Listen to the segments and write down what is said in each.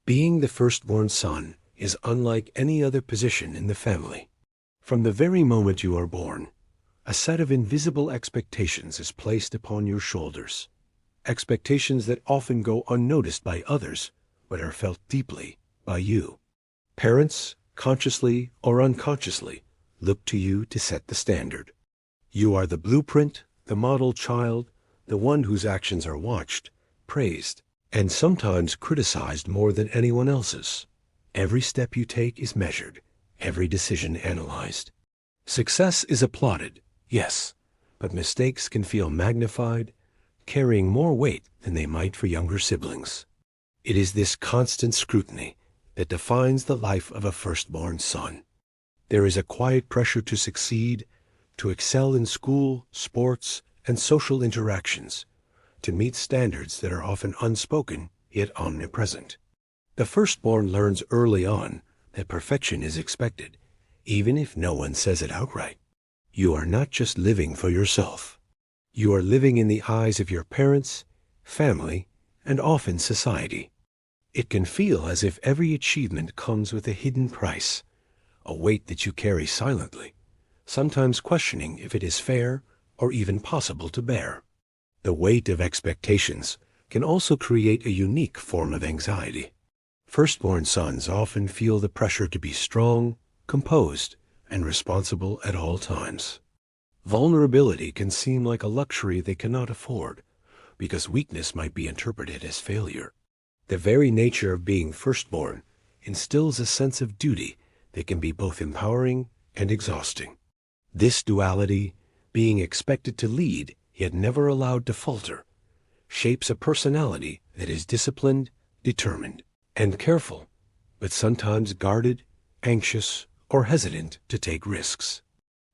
Being the firstborn son is unlike any other position in the family. From the very moment you are born, a set of invisible expectations is placed upon your shoulders. Expectations that often go unnoticed by others, but are felt deeply by you. Parents, consciously or unconsciously, look to you to set the standard. You are the blueprint, the model child, the one whose actions are watched, praised, and sometimes criticized more than anyone else's. Every step you take is measured, every decision analyzed. Success is applauded, yes, but mistakes can feel magnified, carrying more weight than they might for younger siblings. It is this constant scrutiny that defines the life of a firstborn son. There is a quiet pressure to succeed, to excel in school, sports, and social interactions, to meet standards that are often unspoken yet omnipresent. The firstborn learns early on that perfection is expected, even if no one says it outright. You are not just living for yourself. You are living in the eyes of your parents, family, and often society. It can feel as if every achievement comes with a hidden price, a weight that you carry silently, sometimes questioning if it is fair or even possible to bear. The weight of expectations can also create a unique form of anxiety. Firstborn sons often feel the pressure to be strong, composed, and responsible at all times. Vulnerability can seem like a luxury they cannot afford, because weakness might be interpreted as failure. The very nature of being firstborn instills a sense of duty that can be both empowering and exhausting. This duality, being expected to lead yet never allowed to falter, shapes a personality that is disciplined, determined, and careful, but sometimes guarded, anxious, or hesitant to take risks.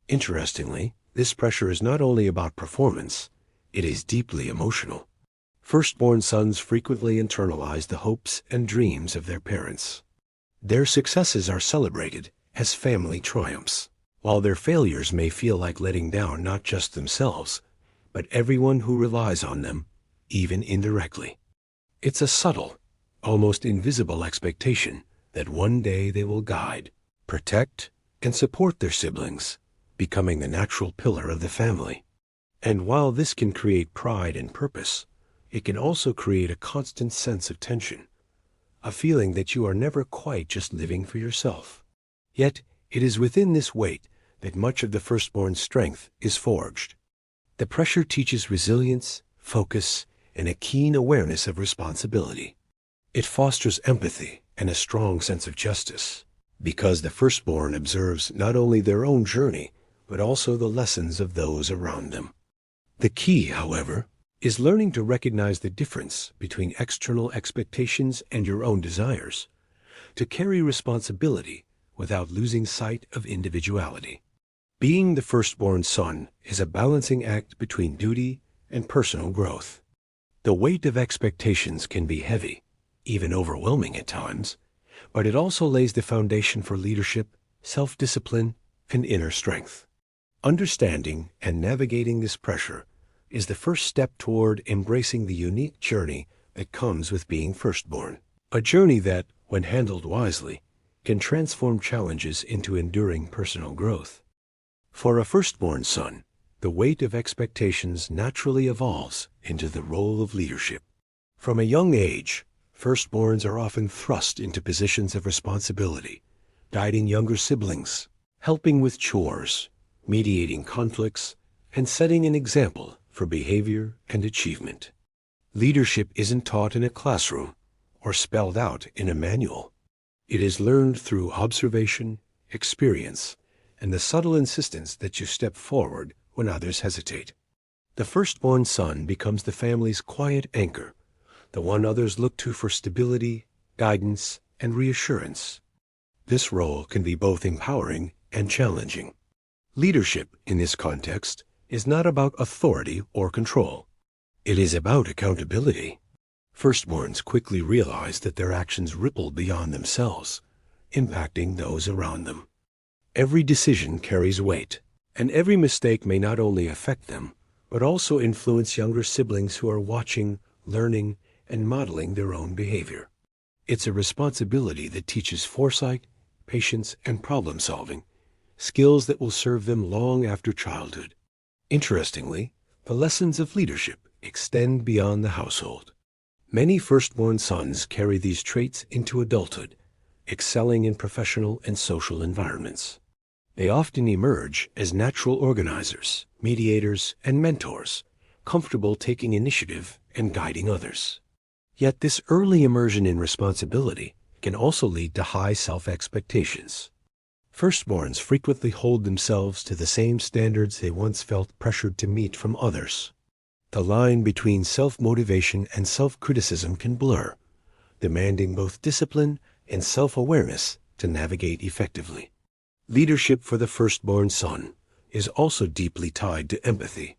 Interestingly, this pressure is not only about performance, it is deeply emotional. Firstborn sons frequently internalize the hopes and dreams of their parents. Their successes are celebrated as family triumphs, while their failures may feel like letting down not just themselves, but everyone who relies on them, even indirectly. It's a subtle, almost invisible expectation that one day they will guide, protect, and support their siblings, becoming the natural pillar of the family. And while this can create pride and purpose, it can also create a constant sense of tension, a feeling that you are never quite just living for yourself. Yet, it is within this weight that much of the firstborn's strength is forged. The pressure teaches resilience, focus, and a keen awareness of responsibility. It fosters empathy and a strong sense of justice, because the firstborn observes not only their own journey, but also the lessons of those around them. The key, however, is learning to recognize the difference between external expectations and your own desires, to carry responsibility without losing sight of individuality. Being the firstborn son is a balancing act between duty and personal growth. The weight of expectations can be heavy, even overwhelming at times, but it also lays the foundation for leadership, self-discipline, and inner strength. Understanding and navigating this pressure is the first step toward embracing the unique journey that comes with being firstborn. A journey that, when handled wisely, can transform challenges into enduring personal growth. For a firstborn son, the weight of expectations naturally evolves into the role of leadership. From a young age, firstborns are often thrust into positions of responsibility, guiding younger siblings, helping with chores, mediating conflicts, and setting an example for behavior and achievement. Leadership isn't taught in a classroom or spelled out in a manual. It is learned through observation, experience, and the subtle insistence that you step forward when others hesitate. The firstborn son becomes the family's quiet anchor, the one others look to for stability, guidance, and reassurance. This role can be both empowering and challenging. Leadership, in this context, is not about authority or control. It is about accountability. Firstborns quickly realize that their actions ripple beyond themselves, impacting those around them. Every decision carries weight, and every mistake may not only affect them, but also influence younger siblings who are watching, learning, and modeling their own behavior. It's a responsibility that teaches foresight, patience, and problem-solving, skills that will serve them long after childhood. Interestingly, the lessons of leadership extend beyond the household. Many firstborn sons carry these traits into adulthood, excelling in professional and social environments. They often emerge as natural organizers, mediators, and mentors, comfortable taking initiative and guiding others. Yet this early immersion in responsibility can also lead to high self-expectations. Firstborns frequently hold themselves to the same standards they once felt pressured to meet from others. The line between self-motivation and self-criticism can blur, demanding both discipline and self-awareness to navigate effectively. Leadership for the firstborn son is also deeply tied to empathy.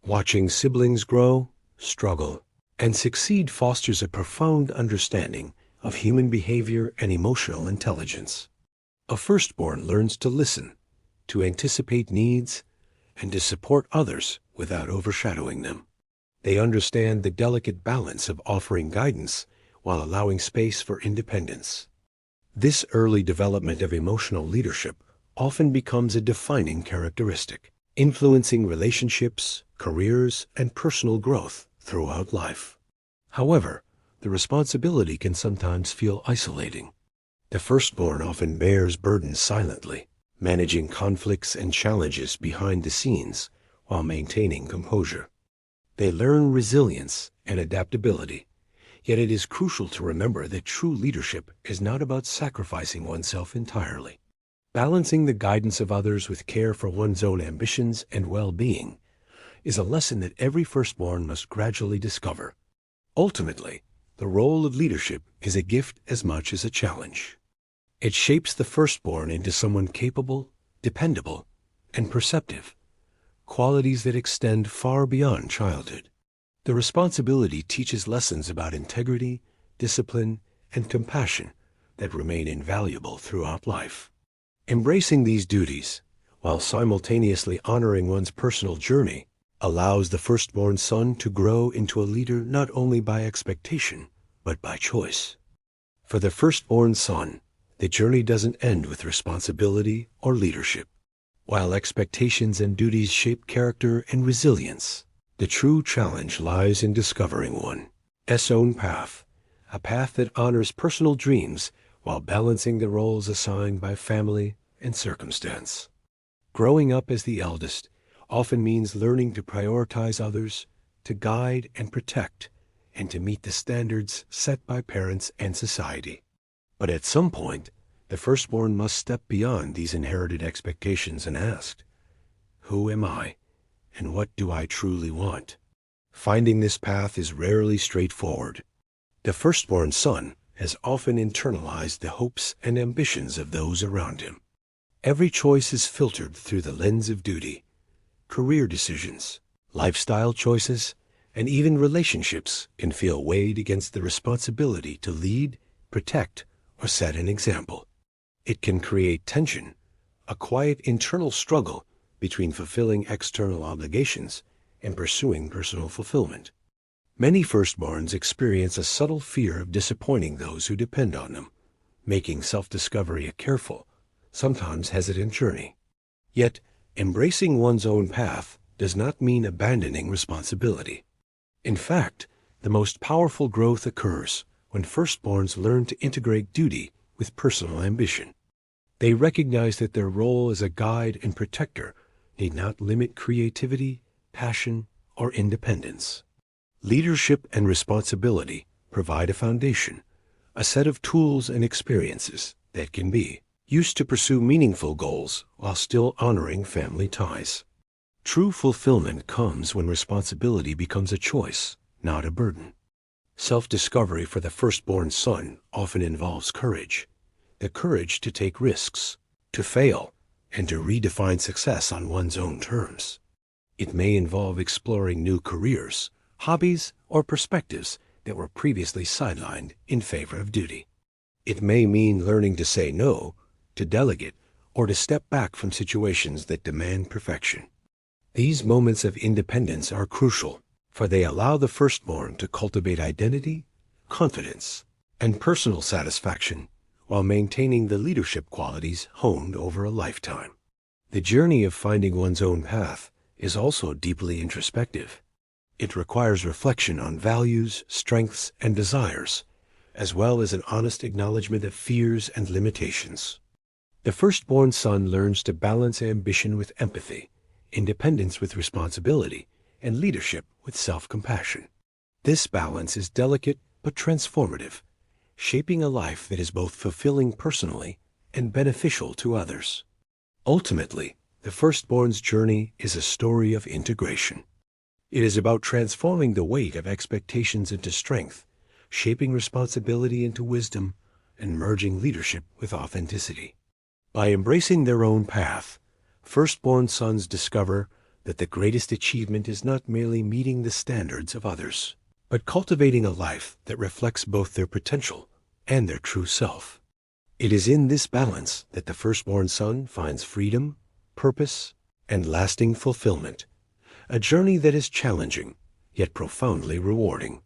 Watching siblings grow, struggle, and succeed fosters a profound understanding of human behavior and emotional intelligence. A firstborn learns to listen, to anticipate needs, and to support others without overshadowing them. They understand the delicate balance of offering guidance while allowing space for independence. This early development of emotional leadership often becomes a defining characteristic, influencing relationships, careers, and personal growth throughout life. However, the responsibility can sometimes feel isolating. The firstborn often bears burdens silently, managing conflicts and challenges behind the scenes while maintaining composure. They learn resilience and adaptability, yet it is crucial to remember that true leadership is not about sacrificing oneself entirely. Balancing the guidance of others with care for one's own ambitions and well-being is a lesson that every firstborn must gradually discover. Ultimately, the role of leadership is a gift as much as a challenge. It shapes the firstborn into someone capable, dependable, and perceptive, qualities that extend far beyond childhood. The responsibility teaches lessons about integrity, discipline, and compassion that remain invaluable throughout life. Embracing these duties, while simultaneously honoring one's personal journey, allows the firstborn son to grow into a leader not only by expectation, but by choice. For the firstborn son, the journey doesn't end with responsibility or leadership. While expectations and duties shape character and resilience, the true challenge lies in discovering one's own path, a path that honors personal dreams while balancing the roles assigned by family and circumstance. Growing up as the eldest often means learning to prioritize others, to guide and protect, and to meet the standards set by parents and society. But at some point, the firstborn must step beyond these inherited expectations and ask, who am I, and what do I truly want? Finding this path is rarely straightforward. The firstborn son has often internalized the hopes and ambitions of those around him. Every choice is filtered through the lens of duty. Career decisions, lifestyle choices, and even relationships can feel weighed against the responsibility to lead, protect, or set an example. It can create tension, a quiet internal struggle between fulfilling external obligations and pursuing personal fulfillment. Many firstborns experience a subtle fear of disappointing those who depend on them, making self-discovery a careful, sometimes hesitant journey. Yet, embracing one's own path does not mean abandoning responsibility. In fact, the most powerful growth occurs when firstborns learn to integrate duty with personal ambition. They recognize that their role as a guide and protector need not limit creativity, passion, or independence. Leadership and responsibility provide a foundation, a set of tools and experiences that can be used to pursue meaningful goals while still honoring family ties. True fulfillment comes when responsibility becomes a choice, not a burden. Self-discovery for the firstborn son often involves courage, the courage to take risks, to fail, and to redefine success on one's own terms. It may involve exploring new careers, hobbies, or perspectives that were previously sidelined in favor of duty. It may mean learning to say no, to delegate, or to step back from situations that demand perfection. These moments of independence are crucial, for they allow the firstborn to cultivate identity, confidence, and personal satisfaction, while maintaining the leadership qualities honed over a lifetime. The journey of finding one's own path is also deeply introspective. It requires reflection on values, strengths, and desires, as well as an honest acknowledgement of fears and limitations. The firstborn son learns to balance ambition with empathy, independence with responsibility, and leadership with self-compassion. This balance is delicate but transformative, shaping a life that is both fulfilling personally and beneficial to others. Ultimately, the firstborn's journey is a story of integration. It is about transforming the weight of expectations into strength, shaping responsibility into wisdom, and merging leadership with authenticity. By embracing their own path, firstborn sons discover that the greatest achievement is not merely meeting the standards of others, but cultivating a life that reflects both their potential and their true self. It is in this balance that the firstborn son finds freedom, purpose, and lasting fulfillment, a journey that is challenging, yet profoundly rewarding.